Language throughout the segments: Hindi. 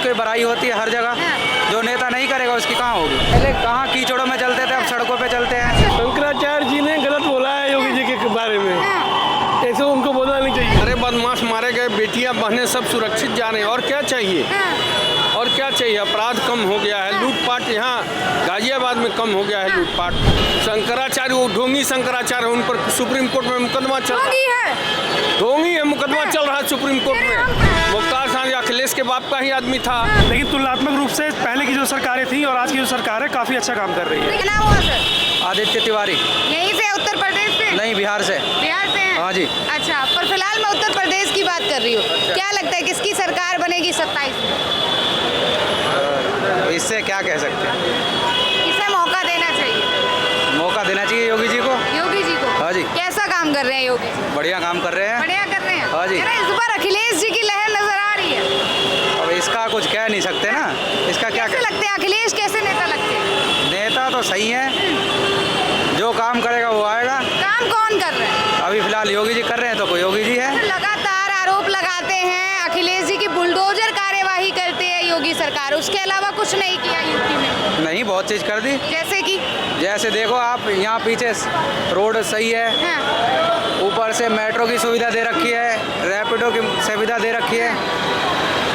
उसकी बुराई होती है हर जगह। जो नेता नहीं करेगा उसकी कहाँ होगी। पहले कहाँ कीचड़ों में चलते थे, अब सड़कों पे चलते हैं। शंकराचार्य जी ने गलत बोला है योगी जी के बारे में, ऐसे उनको बोलना नहीं चाहिए। अरे बदमाश मारे गए, बेटियां बहनें सब सुरक्षित जा रहे हैं, और क्या चाहिए। और क्या चाहिए। अपराध कम हो गया है, लूटपाट यहाँ गाजियाबाद में कम हो गया है लूटपाट। शंकराचार्य, वो ढोंगी शंकराचार्य, उन पर सुप्रीम कोर्ट में मुकदमा चल रहा है। ढोंगी है, मुकदमा चल रहा है सुप्रीम कोर्ट में। मुख्तार साहब अखिलेश के बाप का ही आदमी था। लेकिन तुलनात्मक रूप से पहले की जो सरकारें थी और आज की जो सरकार है काफी अच्छा काम कर रही है। क्या नाम हुआ सर? आदित्य तिवारी। यहीं से उत्तर प्रदेश से? नहीं, बिहार से। बिहार से हैं? हाँ जी। अच्छा, पर फिलहाल मैं उत्तर प्रदेश की बात कर रही हूँ। क्या लगता है किसकी सरकार बनेगी 27 में? इससे क्या कह सकते हैं। किसे मौका देना चाहिए? मौका देना चाहिए योगी जी को। योगी जी को? हाँ जी। कैसा काम कर रहे हैं योगी जी? बढ़िया काम कर रहे हैं। बढ़िया कर रहे हैं। हाँ जी। अरे इस बार अखिलेश जी की लहर नजर आ रही है। अब इसका कुछ कह नहीं सकते ना, इसका क्या कैसे लगते हैं अखिलेश, कैसे नेता लगते हैं? नेता तो सही है, जो काम करेगा वो आएगा। काम कौन कर रहा है? अभी फिलहाल योगी जी कर रहे हैं तो कोई योगी जी है। लगातार आरोप लगाते हैं अखिलेश जी की बुलडोजर कार्यवाही करते हैं योगी सरकार, उसके अलावा कुछ नहीं किया यूपी में। नहीं, बहुत चीज़ कर दी। जैसे कि जैसे देखो आप, यहाँ पीछे रोड सही है, ऊपर से मेट्रो की सुविधा दे रखी है, रैपिडो की सुविधा दे रखी है,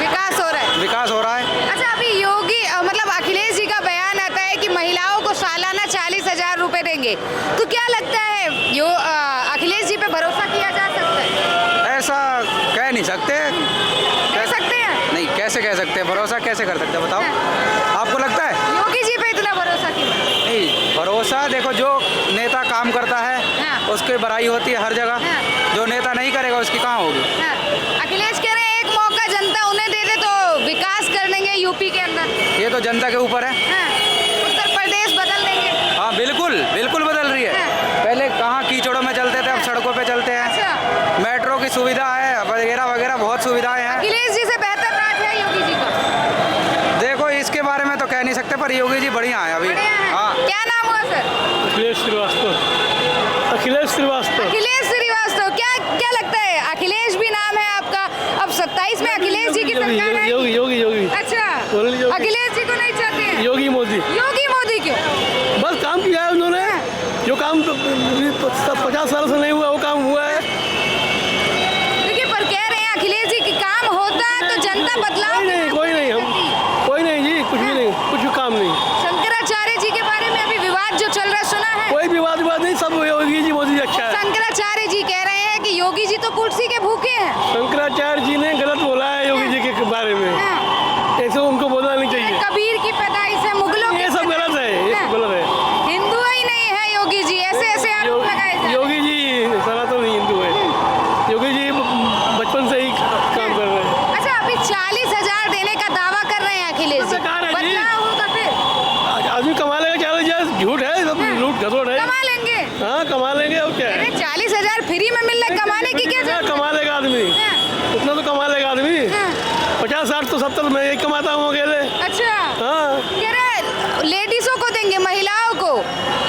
विकास हो रहा है। विकास हो रहा है। अच्छा, अभी योगी मतलब अखिलेश जी का बयान आता है कि महिलाओं को सालाना 40,000 रुपए देंगे, तो क्या लगता है अखिलेश जी पे भरोसा किया जा सकता है? ऐसा कह नहीं सकते। कह सकते हैं? नहीं, कैसे कह सकते हैं, भरोसा कैसे कर सकते हैं बताओ। आपको लगता है योगी जी पे इतना भरोसा क्यों? नहीं, भरोसा देखो, जो नेता काम करता है उसकी बुराई होती है हर जगह। जो नेता नहीं करेगा उसकी कहाँ होगी। अखिलेश कह रहे हैं एक मौका जनता उन्हें दे दे तो विकास कर देंगे यूपी के अंदर। ये तो जनता के ऊपर है। उत्तर प्रदेश बदल देंगे। हाँ, बिल्कुल बिल्कुल बदल रही है। पहले कहाँ कीचड़ों में चलते थे, अब सड़कों पे चलते हैं। अच्छा। मेट्रो की सुविधा है, वगैरह वगैरह बहुत सुविधाएं हैं। अखिलेश जी से बेहतर राज है योगी जी का? देखो, इसके बारे में तो कह नहीं सकते, पर योगी जी बढ़िया है अभी। बढ़िया है। हाँ। क्या नाम हुआ सर? अखिलेश श्रीवास्तव। अखिलेश श्रीवास्तव। अखिलेश श्रीवास्तव। क्या क्या लगता है, अखिलेश भी नाम है आपका, अब 27 में अखिलेश जी की सरकार है? योगी योगी योगी। अच्छा, बोलिए योगी। अखिलेश जी को नहीं चाहते हैं? योगी मोदी। योगी मोदी क्यों? बस काम किया है उन्होंने, जो काम तो 50 साल से नहीं हुआ वो काम हुआ है। देखिए, पर कह रहे हैं अखिलेश जी की काम होता तो जनता बदलाव। कोई नहीं, कोई नहीं जी, कुछ भी नहीं, कुछ भी काम नहीं। शंकराचार्य जी के बारे में अभी विवाद जो चल रहा है, सुना है? कोई विवाद नहीं, सब योगी जी मोदी जी अच्छा है। शंकराचार्य जी कह रहे हैं कि योगी जी तो कुर्सी के भूखे हैं। शंकराचार्य जी ने गलत बोला है योगी जी के बारे में, ऐसे उनको बोलना नहीं चाहिए। कबीर की पैदाइश है, मुगलों ये की सब गलत है, ये सब गलत है। हिंदू ही नहीं है योगी जी, ऐसे ऐसे आरोप लगाए जा रहे हैं। योगी जी सनातन हिंदू है, योगी जी बचपन से ही काम कर रहे हैं। अच्छा, अभी 40,000 देने का दावा कर रहे हैं अखिलेश जी, सरकार है जी। बदलाव होगा फिर? आदमी कमा लेगा 40,000, झूठ है, सब लूट घसोट है। कमा लेंगे। हाँ, कमा लेंगे, और क्या है। 40,000 फ्री में मिल रहा है, कमाने की क्या जरूरत है? कमा लेगा आदमी, उतना तो कमा लेगा आदमी। 50-60 तो 70 मैं एक कमाता हूँ अकेले। अच्छा, हाँ, कह रहे लेडीजों को देंगे, महिलाओं को।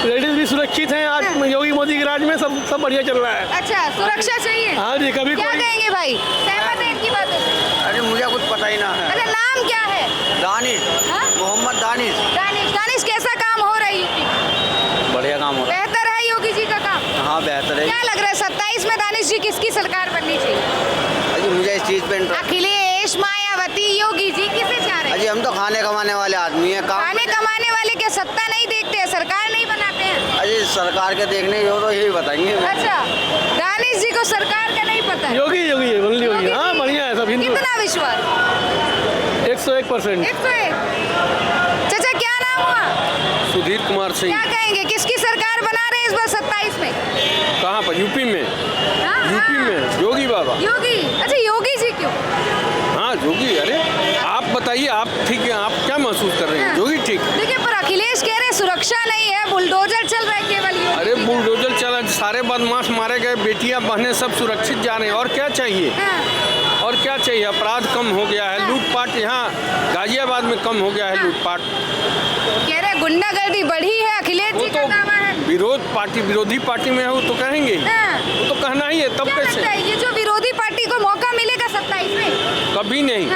लेडीज भी सुरक्षित हैं आज योगी मोदी के राज में, सब बढ़िया चल रहा है। अच्छा, सुरक्षा चाहिए। हाँ जी, कभी क्या कोई कहेंगे भाई, सहमत है इनकी बातों से? अरे मुझे कुछ पता ही ना है। अच्छा, नाम क्या है? दानिश, हाँ? मोहम्मद दानिश। दानिश। दानिश, कैसा काम हो रहा है यूपी में? बढ़िया काम हो रहा बेहतर है योगी जी का काम? है। हाँ, बेहतर है। क्या लग रहा है 27 में दानिश जी किसकी सरकार बननी चाहिए? अजी मुझे इस चीज़ पे अखिलेश, मायावती, योगी जी, किसे चाह रहे हैं? अजी हम तो खाने कमाने वाले आदमी हैं। खाने कमाने वाले क्या सत्ता नहीं देखते हैं, सरकार नहीं बनाते हैं? अजी सरकार के देखने जो तो यही बताएंगे। अच्छा, दानिश जी को सरकार का नहीं पता है? योगी योगी है, ओनली योगी। हाँ, बढ़िया है, सब हिंदू। कितना विश्वास? 101%। 101। चाचा, क्या नाम हुआ? सुधीर कुमार सिंह। क्या कहेंगे, किसकी सरकार बना रहे हैं इस बार 27 में? कहाँ पर? यूपी में। हाँ, यूपी हाँ। में योगी बाबा। योगी। अच्छा, योगी जी क्यों? हाँ, योगी। अरे आप बताइए, आप ठीक है, आप क्या महसूस कर रहे हैं? योगी ठीक है। देखिए, पर अखिलेश कह रहे सुरक्षा नहीं है, बुलडोजर चल रहा है केवल योगी अरे जी का। बुलडोजर चला, सारे बदमाश मारे गए, बेटियां बहनें सब सुरक्षित जा रहे हैं, और क्या चाहिए। और क्या चाहिए। अपराध कम हो गया है, लूटपाट यहाँ गाजियाबाद में कम हो गया है लूटपाट। कह रहे गुंडागर्दी बढ़ी है, अखिलेश जी का दावा है। विरोधी पार्टी में है, वो तो कहेंगे। वो तो कहना ही है, तब क्या कैसे। लगता है ये जो विरोधी पार्टी को मौका मिलेगा 27 में? कभी नहीं।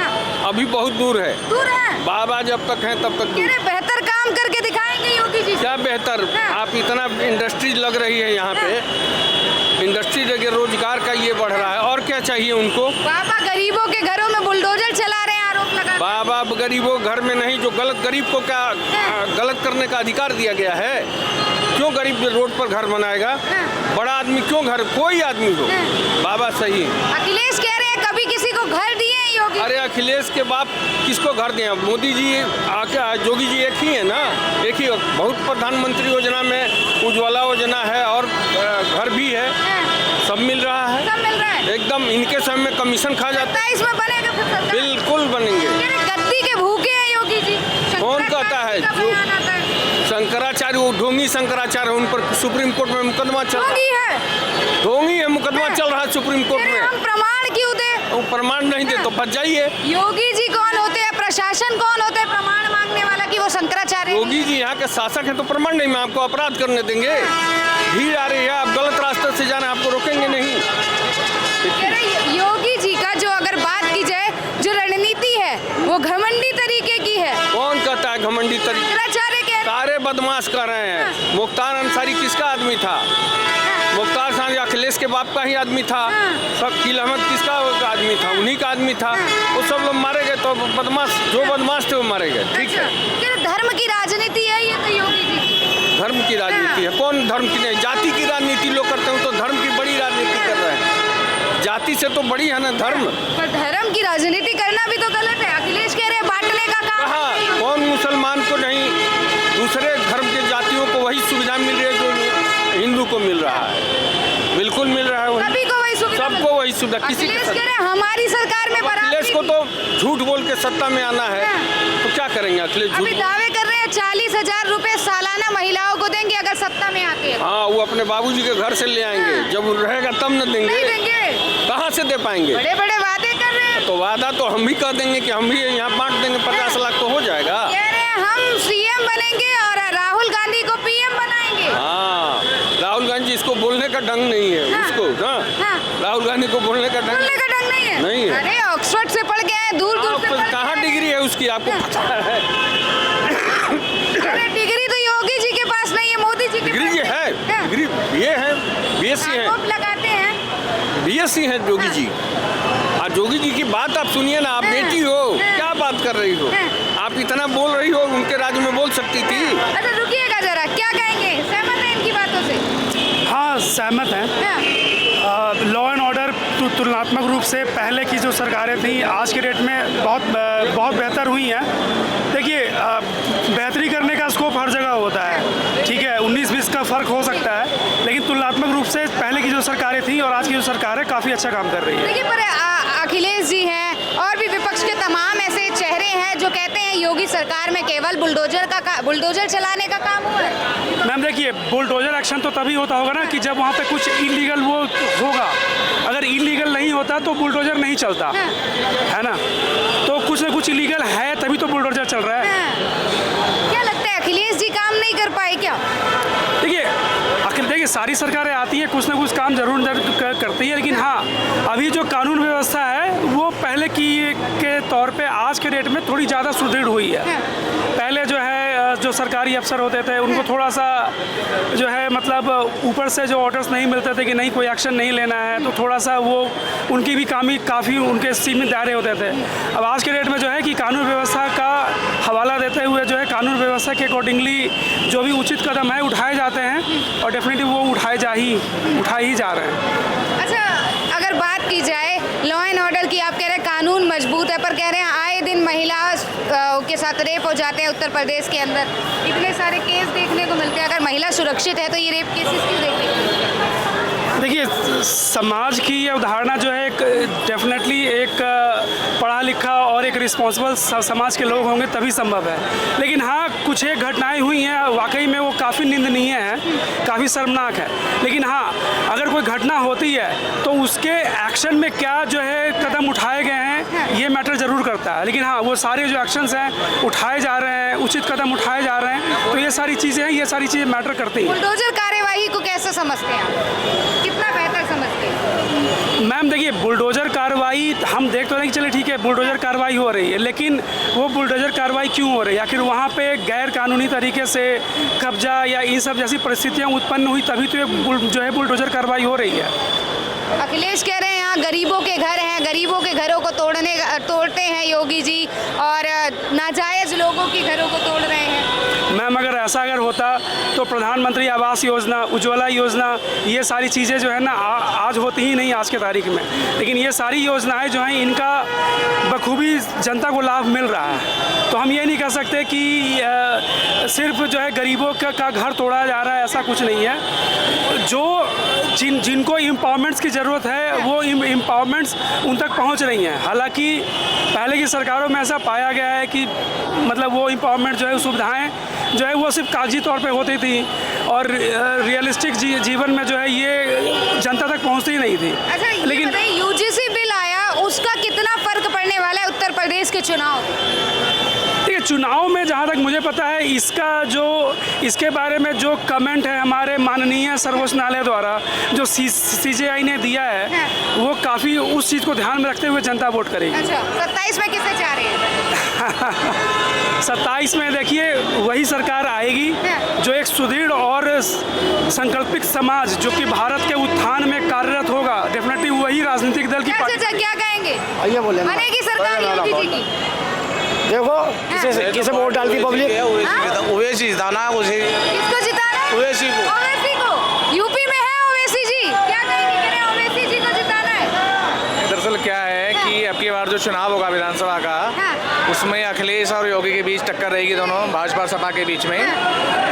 अभी बहुत दूर है। दूर है। बाबा जब तक हैं तब तक दूर। अरे बेहतर काम करके दिखाएंगे योगी जी। क्या बेहतर? हाँ। आप इतना इंडस्ट्री लग रही है यहाँ पे, इंडस्ट्री लगे, रोजगार का ये बढ़ रहा है, और क्या चाहिए उनको? बाबा गरीबों के घरों में बुलडोजर चला रहे हैं, आरोप लगा। बाबा गरीबों घर में नहीं, जो गलत, गरीब को क्या गलत करने का अधिकार दिया गया है? क्यों गरीब रोड पर घर बनाएगा? बड़ा आदमी क्यों घर, कोई आदमी हो, बाबा सही। अखिलेश कह रहे हैं कभी किसी को घर दिए हैं योगी? अरे अखिलेश के बाप किसको घर दिए? मोदी जी आके, योगी जी एक ही है ना, एक ही। बहुत प्रधानमंत्री योजना में उज्ज्वला योजना है और घर भी है, सब मिल रहा है, सब मिल रहा है। एकदम। इनके समय में कमीशन खा जाता है। इसमें बनेगा फिर सरकार? बिल्कुल बनेंगे। गद्दी के भूखे हैं योगी जी। कौन कहता है? जो शंकराचार्य, वो ढोंगी शंकराचार्य, उन पर सुप्रीम कोर्ट में मुकदमा चल रहा है। ढोंगी है, मुकदमा चल रहा है सुप्रीम कोर्ट में। हम प्रमाण क्यों दे? वो प्रमाण नहीं दे तो बच जाइए। योगी जी कौन होते हैं? प्रशासन कौन होते हैं प्रमाण मांगने वाला कि वो शंकराचार्य? योगी जी यहाँ के शासक हैं तो प्रमाण नहीं, मैं आपको अपराध करने देंगे? भीड़ आ रही है, आप गलत रास्ते से जाना, आपको रोकेंगे नहीं। योगी जी का जो अगर बात की जाए, जो रणनीति है वो घमंडी तरीके की है। कौन कहता है घमंडी तरीके? शंकराचार्य कह रहे सारे बदमाश कर रहे हैं। मुख्तार अंसारी किसका आदमी था? मुख्तार अंसारी अखिलेश के बाप का ही आदमी था। शकील अहमद किसका आदमी था? उन्हीं का आदमी था। वो सब लोग मारे गए, तो बदमाश, जो बदमाश थे वो मारे गए। ठीक है, धर्म की राजनीति है ये तो योगी जी। धर्म की राजनीति है? कौन धर्म की नहीं, जाति की राजनीति लोग करते हैं, तो धर्म की बड़ी राजनीति कर रहे हैं। जाति से तो बड़ी है ना धर्म। पर धर्म की राजनीति करना भी तो गलत है। अखिलेश कह रहे हैं बांटने का काम। कहाँ? कौन मुसलमान को नहीं, दूसरे धर्म के जातियों को वही सुविधा मिल रही है जो हिंदू को मिल रहा है। बिल्कुल मिल रहा है, सभी को वही सुविधा, सबको वही सुविधा। किसी अखिलेश कह रहे हैं हमारी सरकार में अखिलेश को तो झूठ बोल के सत्ता में आना है, तो क्या करेंगे अखिलेश? अभी दावे कर रहे हैं 40,000 रुपए सालाना महिलाओं को देंगे अगर सत्ता में आते हैं। हाँ, वो अपने बाबूजी के घर से ले आएंगे, जब वो रहेगा तब न देंगे। नहीं देंगे, कहाँ से दे पाएंगे? बड़े बड़े वादे कर रहे हैं। तो वादा तो हम भी कर देंगे कि हम भी यहाँ बांट देंगे, 50 लाख तो हो जाएगा। कह रहे हैं हम सीएम बनेंगे और राहुल गांधी को पीएम बनाएंगे। हाँ, राहुल गांधी, इसको बोलने का ढंग नहीं है। हाँ, उसको राहुल गांधी को बोलने का ढंग नहीं है। नहीं है। अरे ऑक्सफोर्ड से पढ़ के आए, दूर दूर से पढ़ के कहाँ आए। डिग्री है उसकी, आपको पता है? अरे डिग्री तो योगी जी के पास नहीं है, मोदी जी के डिग्री पास ये है, डिग्री ये है, बीएससी है, आरोप लगाते हैं। बीएससी है योगी जी। और योगी जी की बात आप सुनिए ना, आप बेटी हो, क्या बात कर रही हो? आप इतना बोल रही हो, उनके राज्य में बोल सकती थी। अच्छा रुकिएगा जरा, क्या कहेंगे? सहमत हैं इनकी बातों से? हाँ, सहमत हैं। लॉ एंड ऑर्डर तुलनात्मक रूप से पहले की जो सरकारें थी आज के डेट में बहुत बेहतर हुई हैं। देखिए, बेहतरी करने का स्कोप हर जगह होता है, ठीक है, 19-20 का फ़र्क हो सकता है, लेकिन तुलनात्मक रूप से पहले की जो सरकारें थी और आज की जो सरकार है काफ़ी अच्छा काम कर रही है। देखिए, पर अखिलेश जी हैं और भी विपक्ष के तमाम ऐसे चेहरे हैं जो कहते हैं योगी सरकार में केवल बुलडोजर चलाने का काम हुआ है। मैम देखिए, बुलडोजर एक्शन तो तभी होता होगा ना कि जब वहाँ पे कुछ इलीगल वो होगा। अगर इलीगल नहीं होता तो बुलडोजर नहीं चलता, है ना? तो कुछ ना कुछ इलीगल है तभी तो बुलडोजर चल रहा है। क्या लगता है अखिलेश जी काम नहीं कर पाए क्या? देखिए, सारी सरकारें आती हैं, कुछ ना कुछ काम जरूर करती है, लेकिन हाँ, अभी जो कानून व्यवस्था है वो पहले के तौर पे आज के डेट में थोड़ी ज़्यादा सुदृढ़ हुई है। पहले जो है जो सरकारी अफसर होते थे उनको थोड़ा सा जो है मतलब ऊपर से जो ऑर्डर्स नहीं मिलते थे कि नहीं कोई एक्शन नहीं लेना है, तो थोड़ा सा वो उनकी भी काफ़ी उनके सीमित दायरे होते थे। अब आज के डेट में जो है कि कानून व्यवस्था का हवाला देते हुए जो है कानून व्यवस्था के अकॉर्डिंगली जो भी उचित कदम है उठाए जाते हैं और डेफिनेटली वो उठाए ही जा रहे हैं। अच्छा, अगर बात की जाए लॉ एंड ऑर्डर की, आप कह रहे हैं कानून मजबूत है, पर कह रहे हैं आए दिन महिला के साथ रेप हो जाते हैं उत्तर प्रदेश के अंदर, इतने सारे केस देखने को मिलते हैं। अगर महिला सुरक्षित है तो ये रेप केसेस क्यों देखने को मिलते हैं? देखिए, समाज की ये अवधारणा जो है डेफिनेटली एक पढ़ा लिखा और एक रिस्पॉन्सिबल समाज के लोग होंगे तभी संभव है, लेकिन हाँ, कुछ एक घटनाएं हुई हैं वाकई में वो काफ़ी निंदनीय हैं, काफ़ी शर्मनाक है। लेकिन हाँ, अगर कोई घटना होती है तो उसके एक्शन में क्या जो है कदम उठाए गए हैं ये मैटर ज़रूर करता है। लेकिन हाँ, वो सारे जो एक्शंस हैं उठाए जा रहे हैं, उचित कदम उठाए जा रहे हैं, तो ये सारी चीज़ें मैटर करती हैं। बुलडोजर कार्यवाही को कैसे समझते हैं आप? कितना बेहतर समझते हैं? मैम देखिए, बुलडोजर कार्रवाई कार्रवाई हम देख तो नहीं, चले ठीक है बुलडोजर कार्रवाई हो रही है, लेकिन वो बुलडोजर कार्रवाई क्यों हो रही है? आखिर वहाँ पे गैर कानूनी तरीके से कब्जा या इन सब जैसी परिस्थितियाँ उत्पन्न हुई तभी तो ये जो है बुलडोजर कार्रवाई हो रही है। अखिलेश कह रहे हैं यहाँ गरीबों के घर हैं, गरीबों के घरों को तोड़ते हैं योगी जी, और नाजायज लोगों के घरों को तोड़ रहे हैं। मैम अगर ऐसा अगर होता तो प्रधानमंत्री आवास योजना, उज्ज्वला योजना, ये सारी चीज़ें जो है ना आज होती ही नहीं आज के तारीख में, लेकिन ये सारी योजनाएं जो हैं इनका बखूबी जनता को लाभ मिल रहा है। तो हम ये नहीं कह सकते कि सिर्फ जो है गरीबों का घर तोड़ा जा रहा है, ऐसा कुछ नहीं है। जो जिनको एम्पावरमेंट्स की ज़रूरत है वो एम्पावरमेंट्स उन तक पहुंच रही हैं। हालांकि पहले की सरकारों में ऐसा पाया गया है कि मतलब वो एम्पावरमेंट जो है सुविधाएं जो है वो सिर्फ कागजी तौर पे होती थी और रियलिस्टिक जीवन में जो है ये जनता तक पहुंचती ही नहीं थी। अच्छा, लेकिन यूजीसी बिल आया, उसका कितना फर्क पड़ने वाला है उत्तर प्रदेश के चुनाव? देखिए चुनाव में जहाँ तक मुझे पता है इसके बारे में जो कमेंट है हमारे माननीय सर्वोच्च न्यायालय द्वारा जो CJI ने दिया है वो काफ़ी उस चीज़ को ध्यान में रखते हुए जनता वोट करेगी। अच्छा, 27 में किसे चाह रहे हैं? 27 में देखिए वही सरकार आएगी जो एक सुदृढ़ और संकल्पित समाज जो कि भारत के उत्थान में कार्यरत होगा, डेफिनेटली वही राजनीतिक दल की क्या कहेंगे? आइए बोले बनेगी सरकार योगी जी की? देखो किसे वोट डालती पब्लिक। ओवैसी जिताना, उसे किसको जिताना है? ओवैसी को। ओवैसी को। यूपी में है ओवैसी जी, क्या कहेंगे? कह रहे हैं ओवैसी जी को जिताना है। दरअसल क्या है कि अब की बार जो चुनाव होगा विधानसभा का, उसमें अखिलेश और योगी के बीच टक्कर रहेगी, दोनों भाजपा और सपा के बीच में।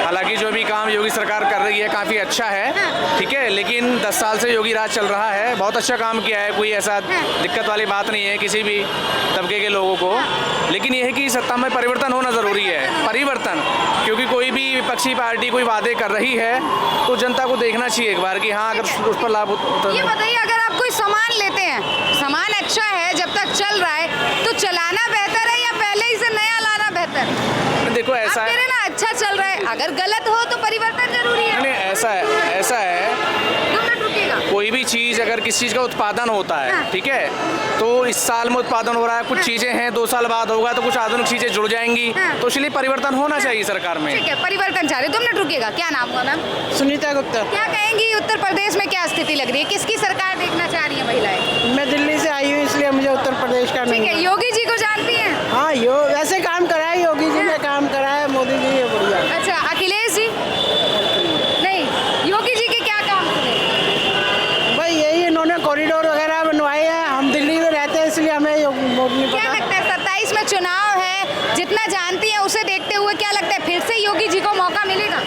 हालांकि जो भी काम योगी सरकार कर रही है काफ़ी अच्छा है, ठीक है, लेकिन 10 साल से योगी राज चल रहा है, बहुत अच्छा काम किया है, कोई ऐसा दिक्कत वाली बात नहीं है किसी भी तबके के लोगों को। लेकिन यह है कि सत्ता में परिवर्तन होना ज़रूरी है, परिवर्तन, क्योंकि कोई भी विपक्षी पार्टी कोई वादे कर रही है तो जनता को देखना चाहिए एक बार कि हाँ अगर उस पर लाभ ये बताइए, अगर आप कोई सामान लेते हैं, सामान अच्छा है जब तक चल रहा है तो चलाना बेहतर है या पहले ही से नया लाना बेहतर? देखो ऐसा आप कह रहे हैं ना अच्छा चल रहा है, अगर गलत हो तो परिवर्तन जरूरी है। नहीं, ऐसा है कोई भी चीज़ अगर किसी चीज़ का उत्पादन होता है, ठीक है, तो इस साल में उत्पादन हो रहा है, कुछ चीज़ें हैं 2 साल बाद होगा तो कुछ आधुनिक चीज़ें जुड़ जाएंगी, तो इसलिए परिवर्तन होना चाहिए सरकार में। ठीक है, परिवर्तन चाह रहे, 2 मिनट रुकिएगा। क्या नाम हुआ मैम? सुनीता गुप्ता। क्या कहेंगी उत्तर प्रदेश में क्या स्थिति लग रही है, किसकी सरकार देखना चाह रही है महिलाएं? मैं दिल्ली से आई हूँ इसलिए मुझे उत्तर प्रदेश का ठीक है, योगी जी को जानती हैं? हाँ वैसे काम करा है, योगी जी ने काम करा है, मोदी जी ये बढ़िया। अच्छा, अखिलेश जी नहीं, योगी जी के क्या काम हुए? भाई यही इन्होंने कॉरिडोर वगैरह बनवाए हैं, हम दिल्ली में रहते हैं इसलिए हमें नहीं क्या पता। लगता है 27 में चुनाव है, जितना जानती है उसे देखते हुए क्या लगता है फिर से योगी जी को मौका मिलेगा?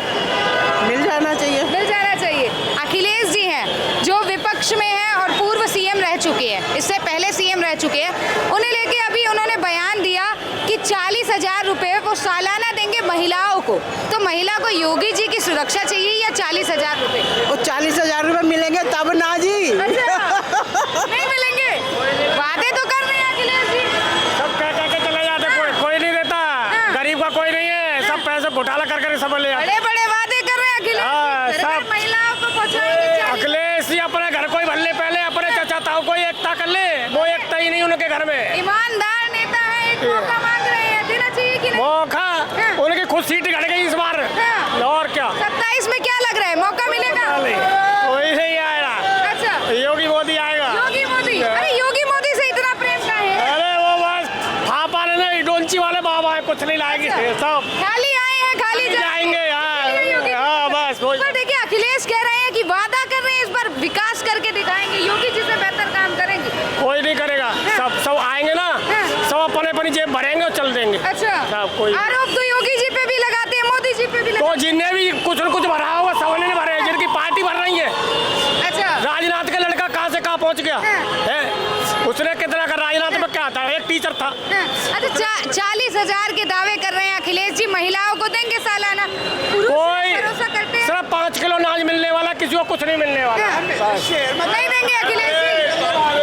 मिल जाना चाहिए। मिल जाना चाहिए। अखिलेश जी हैं जो विपक्ष में हैं और पूर्व सीएम रह चुके हैं, इससे पहले सीएम रह चुके हैं, उन्हें लेके अभी उन्होंने बयान दिया कि 40,000 रुपये वो सालाना देंगे महिलाओं को। तो महिला को योगी जी की सुरक्षा चाहिए या 40,000 रुपये? वो 40,000 रुपये मिलेंगे तब ना जी। अच्छा, नहीं मिलेंगे, वादे तो कर रहे हैं अखिलेश जी। सब कह के चले जाते, कोई नहीं देता, गरीब का कोई नहीं है, सब पैसे घोटाला कर सब ले बड़े बड़े वादे कर रहे हैं अखिलेश जी, सब महिलाओं को पहुंचाएंगे। अखिलेश जी अपने घर को ही भर ले, पहले अपने चाचा ताऊ को एकता कर ले, वो एकता ही नहीं उनके घर में। ईमानदार नेता है, एक मौका मांग रहे हैं, देना चाहिए कि नहीं? मौका उनकी खुद सीट घट गई इस बार, और क्या 27 में क्या लग रहा है, मौका मिलेगा? कोई नहीं आएगा। अच्छा, योगी मोदी आएगा। योगी मोदी, अरे योगी मोदी से इतना प्रेम का है? अरे वो बस थापा ने डोंची वाले बाबा है, कुछ नहीं लाएगी, सब खाली आए हैं, खाली जाएंगे। हाँ बस पर देखिए अखिलेश कह रहे हैं कि वादा कर रहे हैं इस बार विकास करके दिखाएंगे, योगी जी से बेहतर काम करेंगे। कोई नहीं करेगा, सब आएंगे ना, सब अपने जेब भरेंगे और चल देंगे। अच्छा, कोई आरोप तो योगी जी पे भी लगाते हैं, मोदी जी पे भी तो जिनने भी कुछ न कुछ भरा होगा सबने भरे, जिनकी पार्टी भर रही है। अच्छा, राजनाथ का लड़का कहाँ से कहाँ पहुँच गया है, उसने कितना का राजनाथ में क्या था, एक टीचर था। अच्छा, 40,000 के दावे कर रहे हैं अखिलेश जी, महिलाओं को देंगे सालाना, कोई भरोसा करते हैं? सिर्फ 5 किलो अनाज मिलने वाला, किसी को कुछ नहीं मिलने वाला। नहीं देंगे अखिलेश जी।